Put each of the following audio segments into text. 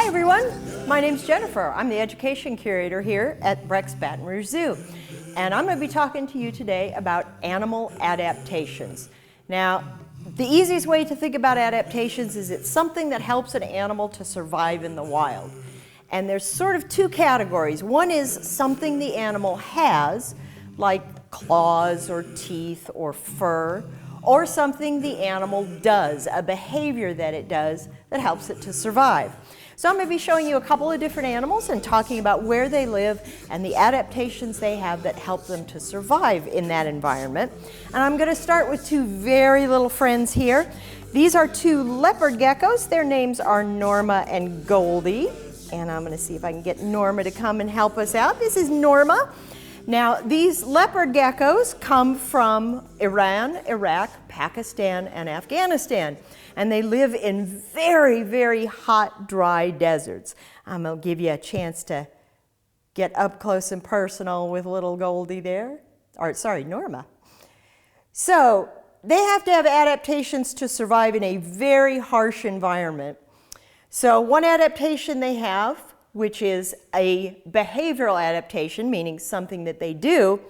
everyone, my name's Jennifer. I'm the Education Curator here at BREC's Baton Rouge Zoo. And I'm going to be talking to you today about animal adaptations. Now, the easiest way to think about adaptations is it's something that helps an animal to survive in the wild. And there's sort of two categories. One is something the animal has, like claws or teeth or fur, or something the animal does, a behavior that it does that helps it to survive. So I'm going to be showing you a couple of different animals and talking about where they live and the adaptations they have that help them to survive in that environment. And I'm going to start with two very little friends here. These are two leopard geckos. Their names are Norma and Goldie. And I'm going to see if I can get Norma to come and help us out. This is Norma. Now, these leopard geckos come from Iran, Iraq, Pakistan, and Afghanistan. And they live in very, very hot, dry deserts. I'm going to give you a chance to get up close and personal with little Goldie there. Or, sorry, Norma. So, they have to have adaptations to survive in a very harsh environment. So, one adaptation they have, which is a behavioral adaptation, meaning something that they do,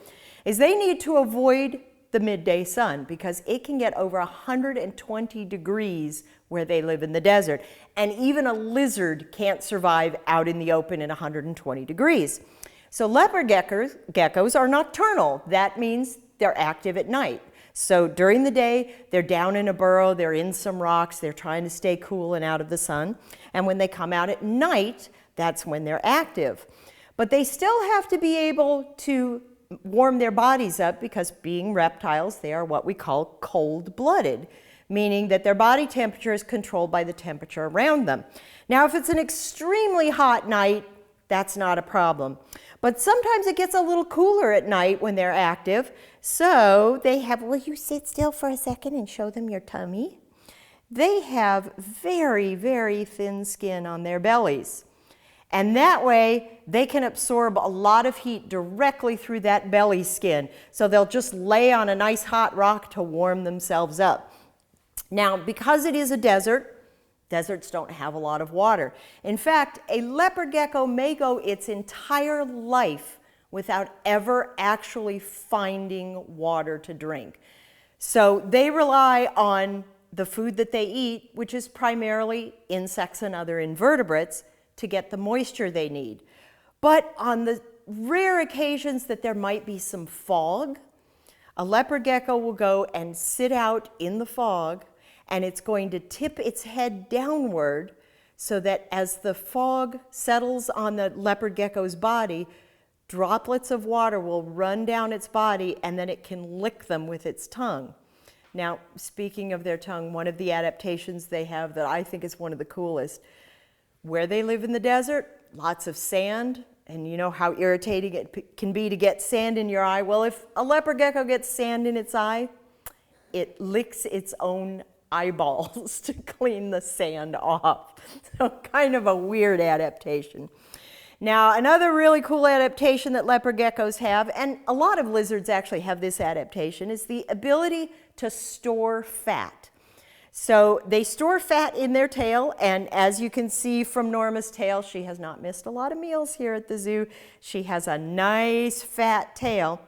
is they need to avoid the midday sun because it can get over 120 degrees where they live in the desert. And even a lizard can't survive out in the open at 120 degrees. So leopard geckos are nocturnal. That means they're active at night. So during the day, they're down in a burrow, they're in some rocks, they're trying to stay cool and out of the sun. And when they come out at night, that's when they're active. But they still have to be able to warm their bodies up because being reptiles, they are what we call cold-blooded, meaning that their body temperature is controlled by the temperature around them. Now, if it's an extremely hot night, that's not a problem. But sometimes it gets a little cooler at night when they're active. So they have, will you sit still for a second and show them your tummy? They have very, very thin skin on their bellies. And that way, they can absorb a lot of heat directly through that belly skin. So they'll just lay on a nice hot rock to warm themselves up. Now, because it is a desert, deserts don't have a lot of water. In fact, a leopard gecko may go its entire life without ever actually finding water to drink. So they rely on the food that they eat, which is primarily insects and other invertebrates, to get the moisture they need. But on the rare occasions that there might be some fog, a leopard gecko will go and sit out in the fog, and it's going to tip its head downward so that as the fog settles on the leopard gecko's body, droplets of water will run down its body and then it can lick them with its tongue. Now, speaking of their tongue, one of the adaptations they have that I think is one of the coolest, where they live in the desert, lots of sand, and you know how irritating it can be to get sand in your eye. Well, if a leopard gecko gets sand in its eye, it licks its own eyeballs to clean the sand off. So kind of a weird adaptation. Now, another really cool adaptation that leopard geckos have, and a lot of lizards actually have this adaptation, is the ability to store fat. So they store fat in their tail, and as you can see from Norma's tail, she has not missed a lot of meals here at the zoo. She has a nice fat tail.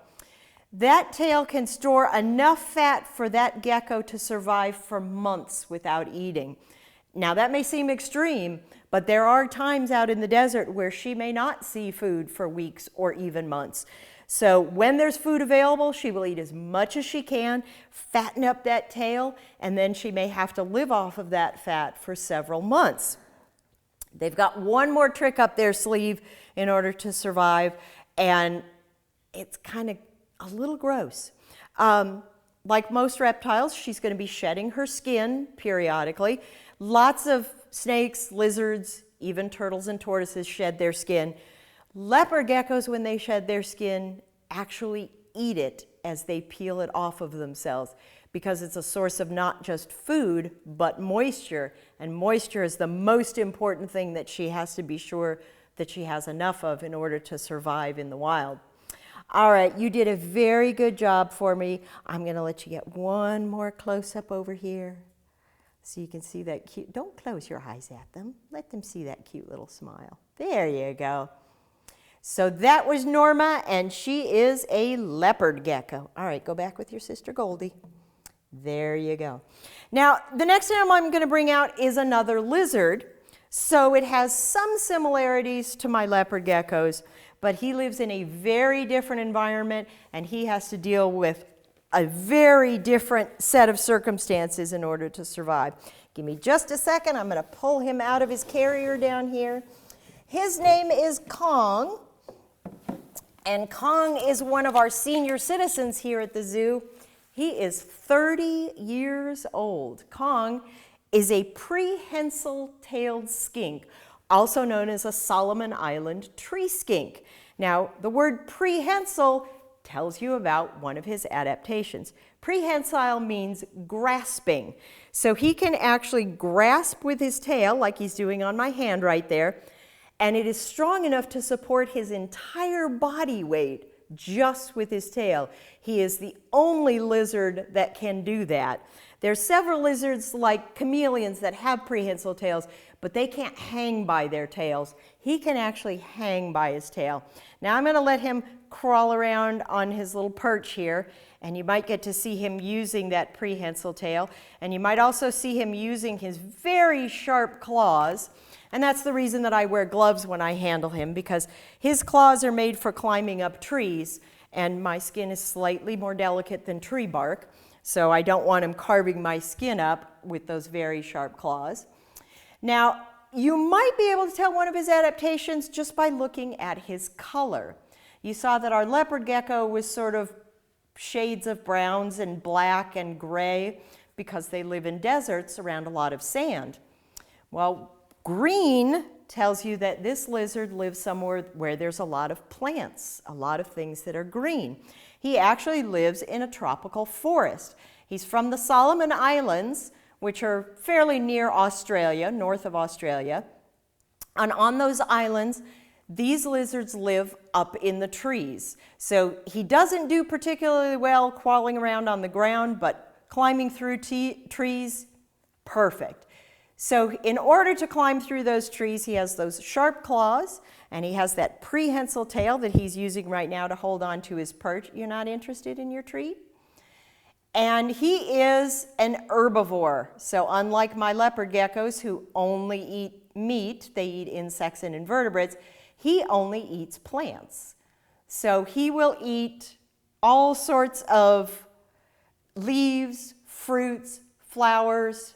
That tail can store enough fat for that gecko to survive for months without eating. Now that may seem extreme, but there are times out in the desert where she may not see food for weeks or even months. So when there's food available, she will eat as much as she can, fatten up that tail, and then she may have to live off of that fat for several months. They've got one more trick up their sleeve in order to survive, and it's kind of a little gross. Like most reptiles, she's going to be shedding her skin periodically. Lots of snakes, lizards, even turtles and tortoises shed their skin. Leopard geckos, when they shed their skin, actually eat it as they peel it off of themselves because it's a source of not just food, but moisture. And moisture is the most important thing that she has to be sure that she has enough of in order to survive in the wild. All right, you did a very good job for me. I'm going to let you get one more close-up over here. So you can see that cute, don't close your eyes at them. Let them see that cute little smile. There you go. So that was Norma, and she is a leopard gecko. All right, go back with your sister Goldie. There you go. Now, the next animal I'm going to bring out is another lizard. So it has some similarities to my leopard geckos, but he lives in a very different environment, and he has to deal with a very different set of circumstances in order to survive. Give me just a second. I'm going to pull him out of his carrier down here. His name is Kong, and Kong is one of our senior citizens here at the zoo. He is 30 years old. Kong is a prehensile-tailed skink, also known as a Solomon Island tree skink. Now, the word prehensile tells you about one of his adaptations. Prehensile means grasping. So he can actually grasp with his tail, like he's doing on my hand right there, and it is strong enough to support his entire body weight just with his tail. He is the only lizard that can do that. There's several lizards like chameleons that have prehensile tails, but they can't hang by their tails. He can actually hang by his tail. Now I'm going to let him crawl around on his little perch here, and you might get to see him using that prehensile tail, and you might also see him using his very sharp claws. And that's the reason that I wear gloves when I handle him, because his claws are made for climbing up trees, and my skin is slightly more delicate than tree bark, so I don't want him carving my skin up with those very sharp claws. Now, you might be able to tell one of his adaptations just by looking at his color. You saw that our leopard gecko was sort of shades of browns and black and gray because they live in deserts around a lot of sand. Well, green tells you that this lizard lives somewhere where there's a lot of plants, a lot of things that are green. He actually lives in a tropical forest. He's from the Solomon Islands, which are fairly near Australia, north of Australia. And on those islands, these lizards live up in the trees. So he doesn't do particularly well crawling around on the ground, but climbing through trees, perfect. So in order to climb through those trees, he has those sharp claws, and he has that prehensile tail that he's using right now to hold on to his perch. You're not interested in your treat? And he is an herbivore. So unlike my leopard geckos who only eat meat, they eat insects and invertebrates, he only eats plants. So he will eat all sorts of leaves, fruits, flowers.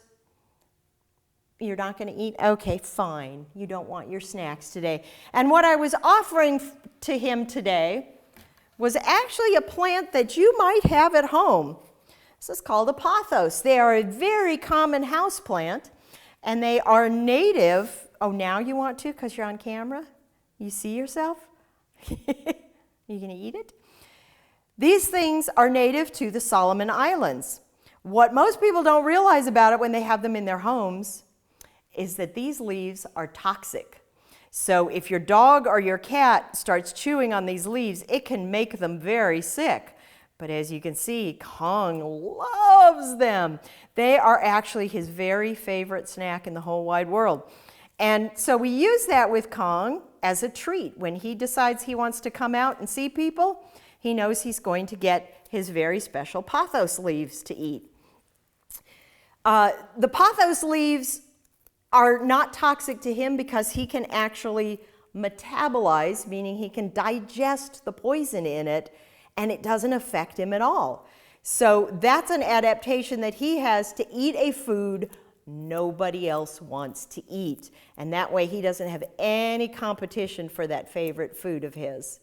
You're not going to eat? Okay, fine. You don't want your snacks today. And what I was offering to him today was actually a plant that you might have at home. This is called a pothos. They are a very common house plant, and they are native. Oh, now you want to because you're on camera? You see yourself? You going to eat it? These things are native to the Solomon Islands. What most people don't realize about it when they have them in their homes is that these leaves are toxic. So if your dog or your cat starts chewing on these leaves, it can make them very sick. But as you can see, Kong loves them. They are actually his very favorite snack in the whole wide world. And so we use that with Kong as a treat. When he decides he wants to come out and see people, he knows he's going to get his very special pothos leaves to eat. The pothos leaves are not toxic to him because he can actually metabolize, meaning he can digest the poison in it, and it doesn't affect him at all. So that's an adaptation that he has to eat a food nobody else wants to eat. And that way he doesn't have any competition for that favorite food of his.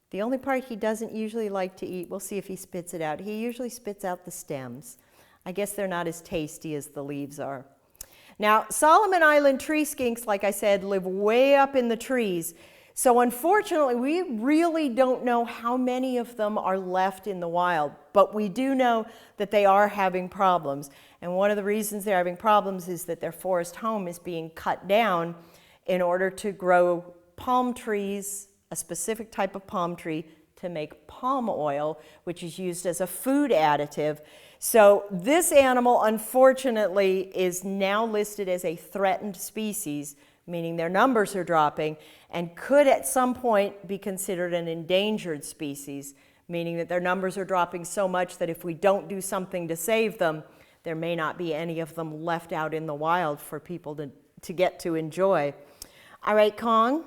The only part he doesn't usually like to eat, we'll see if he spits it out. He usually spits out the stems. I guess they're not as tasty as the leaves are. Now, Solomon Island tree skinks, like I said, live way up in the trees. So unfortunately, we really don't know how many of them are left in the wild, but we do know that they are having problems. And one of the reasons they're having problems is that their forest home is being cut down in order to grow palm trees, a specific type of palm tree, to make palm oil, which is used as a food additive. So this animal, unfortunately, is now listed as a threatened species, meaning their numbers are dropping, and could at some point be considered an endangered species, meaning that their numbers are dropping so much that if we don't do something to save them, there may not be any of them left out in the wild for people to get to enjoy. All right, Kong,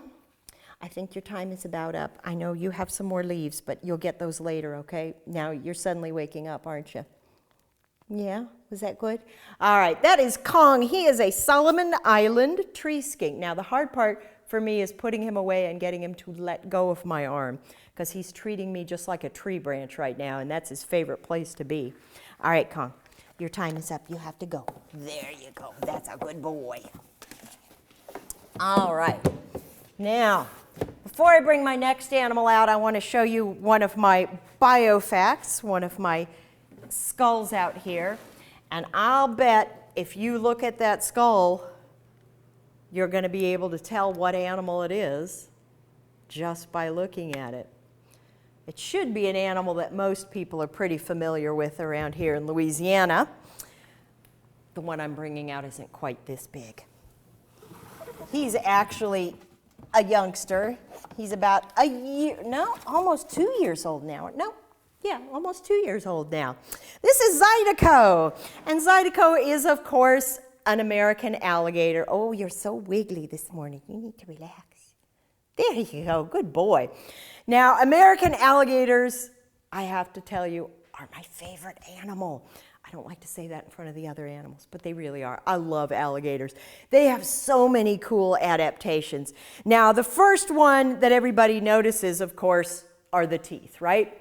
I think your time is about up. I know you have some more leaves, but you'll get those later, okay? Now you're suddenly waking up, aren't you? Yeah, was that good? All right, that is Kong. He is a Solomon Island tree skink. Now the hard part for me is putting him away and getting him to let go of my arm, because he's treating me just like a tree branch right now, and that's his favorite place to be. All right, Kong, your time is up. You have to go. There you go. That's a good boy. All right. Now, before I bring my next animal out, I want to show you one of my biofacts, one of my skulls out here. And I'll bet if you look at that skull, you're going to be able to tell what animal it is just by looking at it. It should be an animal that most people are pretty familiar with around here in Louisiana. The one I'm bringing out isn't quite this big. He's actually a youngster. He's about a year, no, almost 2 years old now. No, yeah, almost 2 years old now. This is Zydeco. And Zydeco is, of course, an American alligator. Oh, you're so wiggly this morning. You need to relax. There you go. Good boy. Now, American alligators, I have to tell you, are my favorite animal. I don't like to say that in front of the other animals, but they really are. I love alligators. They have so many cool adaptations. Now, the first one that everybody notices, of course, are the teeth, right?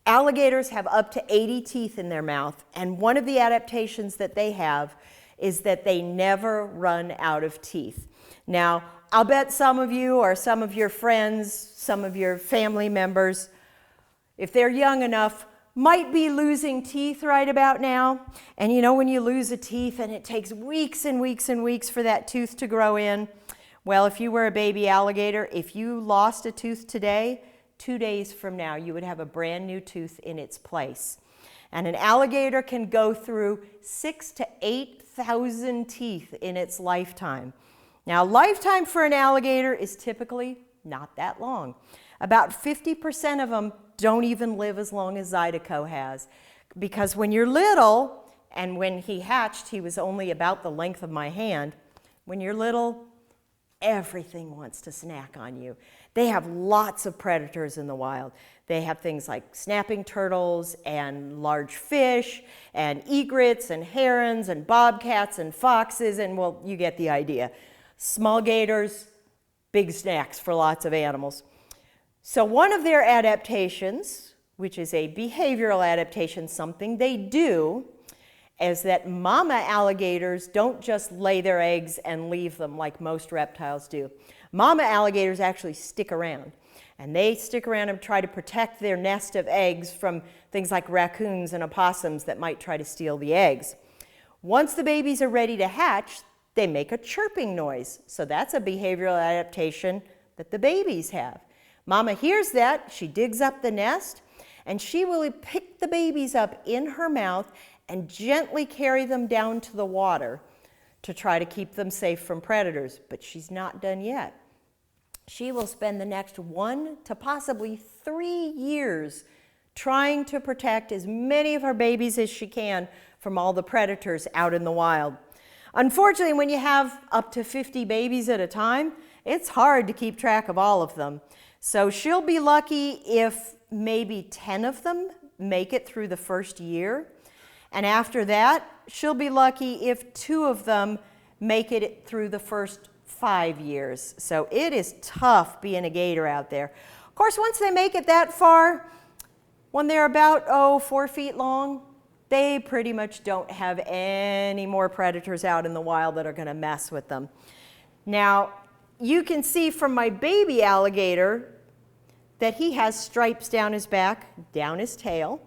Alligators have up to 80 teeth in their mouth, and one of the adaptations that they have is that they never run out of teeth. Now, I'll bet some of you or some of your friends, some of your family members, if they're young enough, might be losing teeth right about now. And you know when you lose a tooth and it takes weeks and weeks and weeks for that tooth to grow in? Well, if you were a baby alligator, if you lost a tooth today, 2 days from now, you would have a brand new tooth in its place. And an alligator can go through 6,000 to 8,000 teeth in its lifetime. Now, lifetime for an alligator is typically not that long. About 50% of them don't even live as long as Zydeco has. Because when you're little, and when he hatched, he was only about the length of my hand. When you're little, everything wants to snack on you. They have lots of predators in the wild. They have things like snapping turtles and large fish and egrets and herons and bobcats and foxes, and well, you get the idea. Small gators, big snacks for lots of animals. So one of their adaptations, which is a behavioral adaptation, something they do, is that mama alligators don't just lay their eggs and leave them like most reptiles do. Mama alligators actually stick around. And they stick around and try to protect their nest of eggs from things like raccoons and opossums that might try to steal the eggs. Once the babies are ready to hatch, they make a chirping noise. So that's a behavioral adaptation that the babies have. Mama hears that, she digs up the nest, and she will pick the babies up in her mouth and gently carry them down to the water to try to keep them safe from predators. But she's not done yet. She will spend the next 1 to possibly 3 years trying to protect as many of her babies as she can from all the predators out in the wild. Unfortunately, when you have up to 50 babies at a time, it's hard to keep track of all of them. So she'll be lucky if maybe 10 of them make it through the first year. And after that, she'll be lucky if 2 of them make it through the first 5 years. So it is tough being a gator out there. Of course, once they make it that far, when they're about, 4 feet long, they pretty much don't have any more predators out in the wild that are going to mess with them. Now, you can see from my baby alligator that he has stripes down his back, down his tail,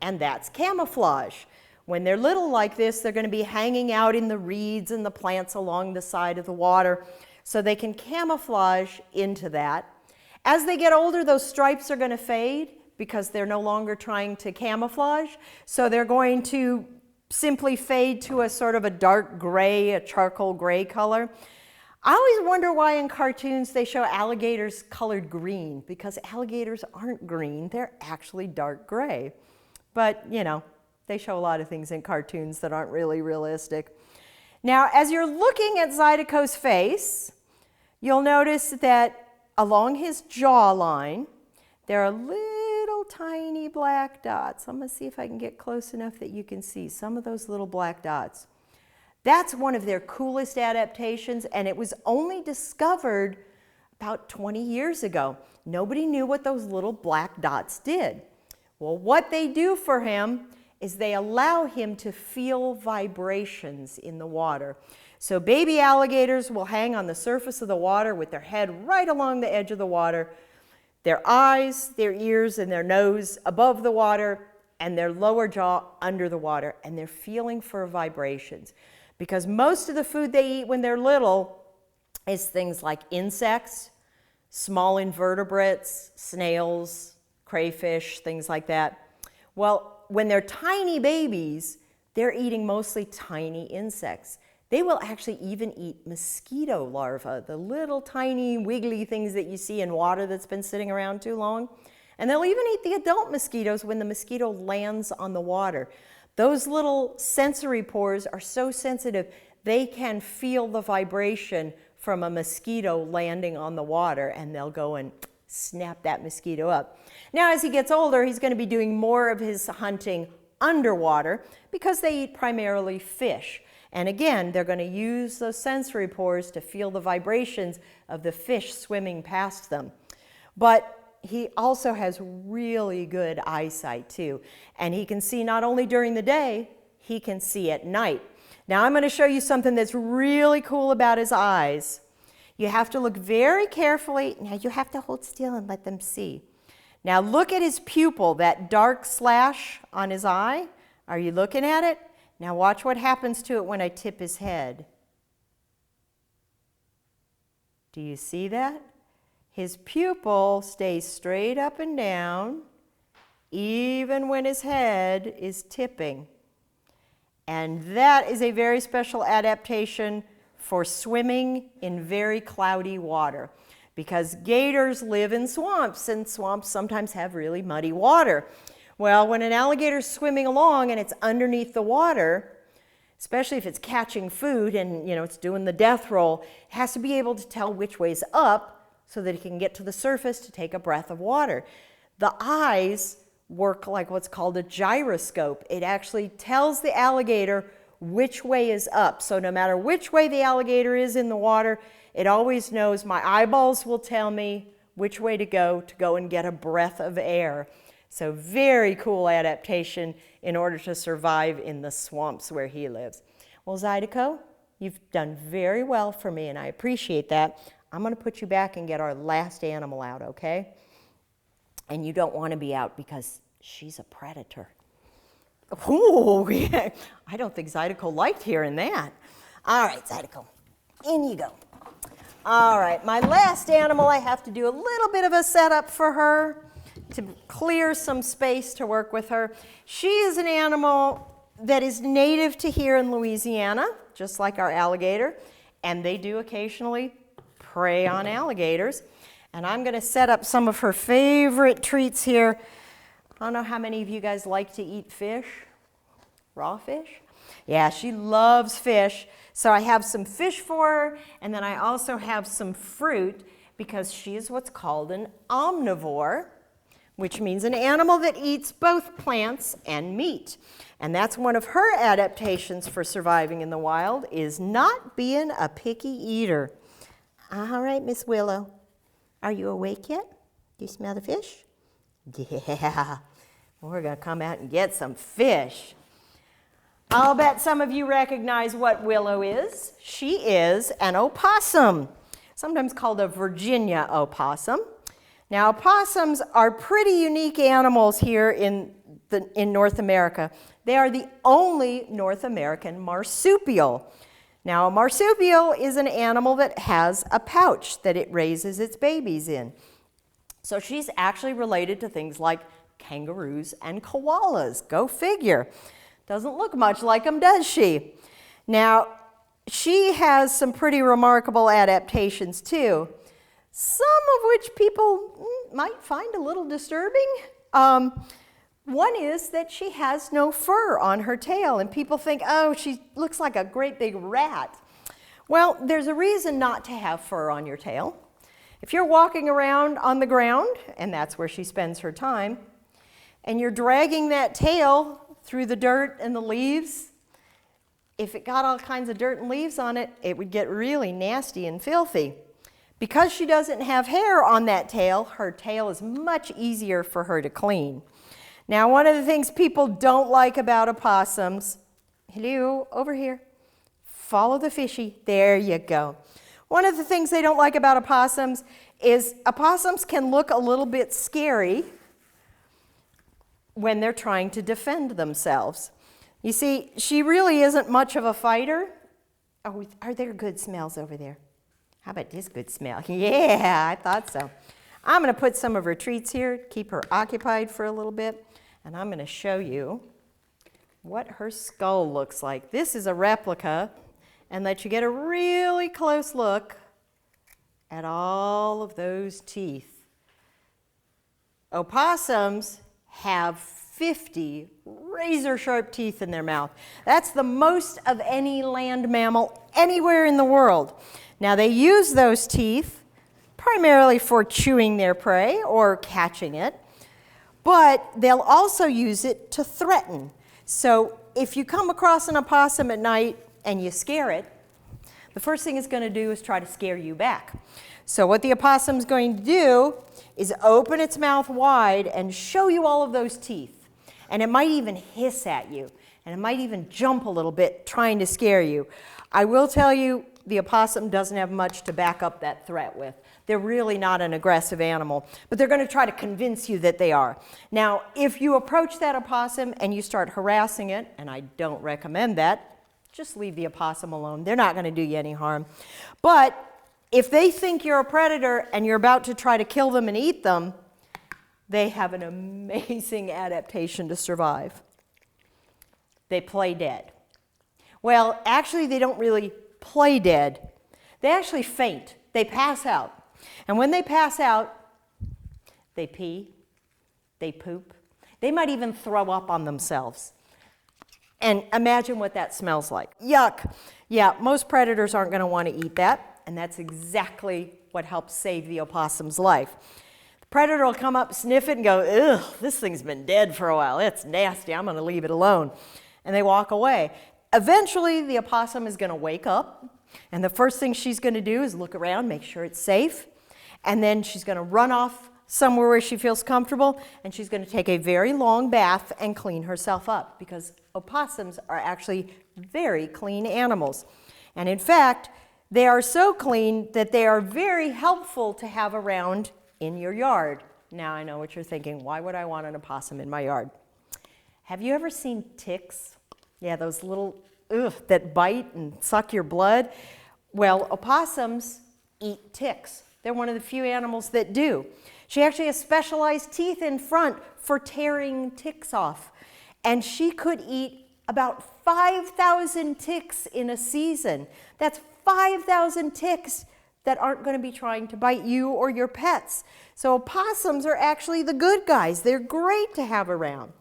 and that's camouflage. When they're little like this, they're going to be hanging out in the reeds and the plants along the side of the water, so they can camouflage into that. As they get older, those stripes are going to fade because they're no longer trying to camouflage. So they're going to simply fade to a sort of a dark gray, a charcoal gray color. I always wonder why in cartoons they show alligators colored green, because alligators aren't green, they're actually dark gray. But, you know, they show a lot of things in cartoons that aren't really realistic. Now, as you're looking at Zydeco's face, you'll notice that along his jawline, there are little tiny black dots. I'm going to see if I can get close enough that you can see some of those little black dots. That's one of their coolest adaptations, and it was only discovered about 20 years ago. Nobody knew what those little black dots did. Well, what they do for him is they allow him to feel vibrations in the water. So baby alligators will hang on the surface of the water with their head right along the edge of the water, their eyes, their ears, and their nose above the water, and their lower jaw under the water, and they're feeling for vibrations. Because most of the food they eat when they're little is things like insects, small invertebrates, snails, crayfish, things like that. Well, when they're tiny babies, they're eating mostly tiny insects. They will actually even eat mosquito larvae, the little tiny wiggly things that you see in water that's been sitting around too long. And they'll even eat the adult mosquitoes when the mosquito lands on the water. Those little sensory pores are so sensitive, they can feel the vibration from a mosquito landing on the water, and they'll go and snap that mosquito up. Now, as he gets older, he's going to be doing more of his hunting underwater because they eat primarily fish. And again, they're going to use those sensory pores to feel the vibrations of the fish swimming past them. But he also has really good eyesight too. And he can see not only during the day, he can see at night. Now I'm going to show you something that's really cool about his eyes. You have to look very carefully. Now you have to hold still and let them see. Now look at his pupil, that dark slash on his eye. Are you looking at it? Now watch what happens to it when I tip his head. Do you see that? His pupil stays straight up and down, even when his head is tipping. And that is a very special adaptation for swimming in very cloudy water, because gators live in swamps, and swamps sometimes have really muddy water. Well, when an alligator's swimming along and it's underneath the water, especially if it's catching food and it's doing the death roll, it has to be able to tell which way's up so that it can get to the surface to take a breath of water. The eyes work like what's called a gyroscope. It actually tells the alligator which way is up. So no matter which way the alligator is in the water, it always knows my eyeballs will tell me which way to go and get a breath of air. So very cool adaptation in order to survive in the swamps where he lives. Well, Zydeco, you've done very well for me, and I appreciate that. I'm going to put you back and get our last animal out, okay? And you don't want to be out because she's a predator. Ooh, yeah. I don't think Zydeco liked hearing that. All right, Zydeco, in you go. All right, my last animal, I have to do a little bit of a setup for her to clear some space to work with her. She is an animal that is native to here in Louisiana, just like our alligator, and they do occasionally prey on alligators. And I'm going to set up some of her favorite treats here. I don't know how many of you guys like to eat fish, raw fish. Yeah, she loves fish. So I have some fish for her, and then I also have some fruit because she is what's called an omnivore, which means an animal that eats both plants and meat. And that's one of her adaptations for surviving in the wild, is not being a picky eater. All right, Miss Willow, are you awake yet? Do you smell the fish? Yeah, we're gonna come out and get some fish. I'll bet some of you recognize what Willow is. She is an opossum, sometimes called a Virginia opossum. Now, opossums are pretty unique animals here in North America. They are the only North American marsupial. Now, a marsupial is an animal that has a pouch that it raises its babies in. So she's actually related to things like kangaroos and koalas. Go figure. Doesn't look much like them, does she? Now, she has some pretty remarkable adaptations too, some of which people might find a little disturbing. One is that she has no fur on her tail, and people think, oh, she looks like a great big rat. Well, there's a reason not to have fur on your tail. If you're walking around on the ground, and that's where she spends her time, and you're dragging that tail through the dirt and the leaves, if it got all kinds of dirt and leaves on it, it would get really nasty and filthy. Because she doesn't have hair on that tail, her tail is much easier for her to clean. Now, one of the things people don't like about opossums, hello, over here, follow the fishy, there you go. One of the things they don't like about opossums is opossums can look a little bit scary when they're trying to defend themselves. You see, she really isn't much of a fighter. Oh, are there good smells over there? How about this good smell? Yeah, I thought so. I'm going to put some of her treats here, keep her occupied for a little bit, and I'm going to show you what her skull looks like. This is a replica, and let you get a really close look at all of those teeth. Opossums have 50 razor-sharp teeth in their mouth. That's the most of any land mammal anywhere in the world. Now, they use those teeth primarily for chewing their prey or catching it, but they'll also use it to threaten. So if you come across an opossum at night and you scare it, the first thing it's going to do is try to scare you back. So what the opossum's going to do is open its mouth wide and show you all of those teeth. And it might even hiss at you, and it might even jump a little bit trying to scare you. I will tell you, the opossum doesn't have much to back up that threat with. They're really not an aggressive animal, but they're going to try to convince you that they are. Now, if you approach that opossum and you start harassing it, and I don't recommend that, just leave the opossum alone. They're not going to do you any harm. But if they think you're a predator and you're about to try to kill them and eat them, they have an amazing adaptation to survive. They play dead. Well, actually, they don't really play dead. They actually faint. They pass out. And when they pass out, they pee, they poop. They might even throw up on themselves. And imagine what that smells like. Yuck. Yeah, most predators aren't going to want to eat that, and that's exactly what helps save the opossum's life. The predator will come up, sniff it, and go, ugh, this thing's been dead for a while. It's nasty. I'm going to leave it alone. And they walk away. Eventually, the opossum is going to wake up, and the first thing she's going to do is look around, make sure it's safe, and then she's going to run off somewhere where she feels comfortable, and she's going to take a very long bath and clean herself up, because opossums are actually very clean animals. And in fact, they are so clean that they are very helpful to have around in your yard. Now I know what you're thinking, why would I want an opossum in my yard? Have you ever seen ticks? Yeah, those little that bite and suck your blood. Well, opossums eat ticks. They're one of the few animals that do. She actually has specialized teeth in front for tearing ticks off. And she could eat about 5,000 ticks in a season. That's 5,000 ticks that aren't going to be trying to bite you or your pets. So opossums are actually the good guys. They're great to have around.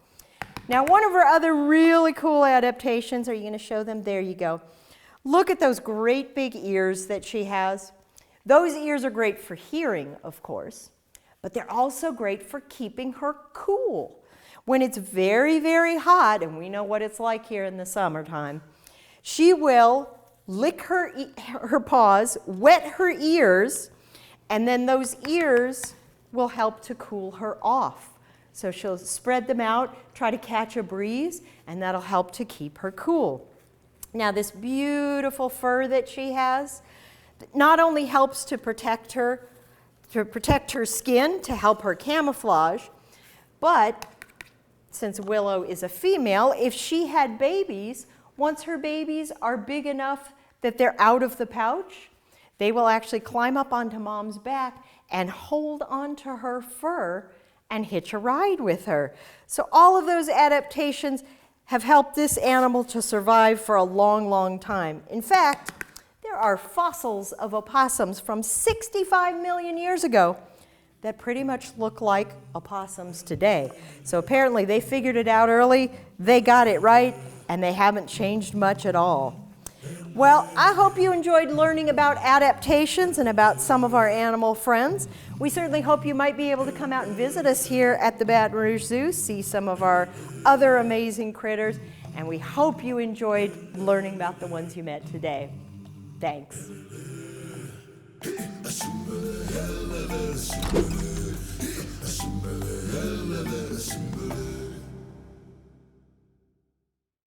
Now, one of her other really cool adaptations, are you going to show them? There you go. Look at those great big ears that she has. Those ears are great for hearing, of course, but they're also great for keeping her cool. When it's very, very hot, and we know what it's like here in the summertime, she will lick her paws, wet her ears, and then those ears will help to cool her off. So she'll spread them out, try to catch a breeze, and that'll help to keep her cool. Now, this beautiful fur that she has not only helps to protect her skin, to help her camouflage, but since Willow is a female, if she had babies, once her babies are big enough that they're out of the pouch, they will actually climb up onto mom's back and hold on to her fur and hitch a ride with her. So all of those adaptations have helped this animal to survive for a long, long time. In fact, there are fossils of opossums from 65 million years ago that pretty much look like opossums today. So apparently they figured it out early, they got it right, and they haven't changed much at all. Well, I hope you enjoyed learning about adaptations and about some of our animal friends. We certainly hope you might be able to come out and visit us here at the Baton Rouge Zoo, see some of our other amazing critters, and we hope you enjoyed learning about the ones you met today. Thanks.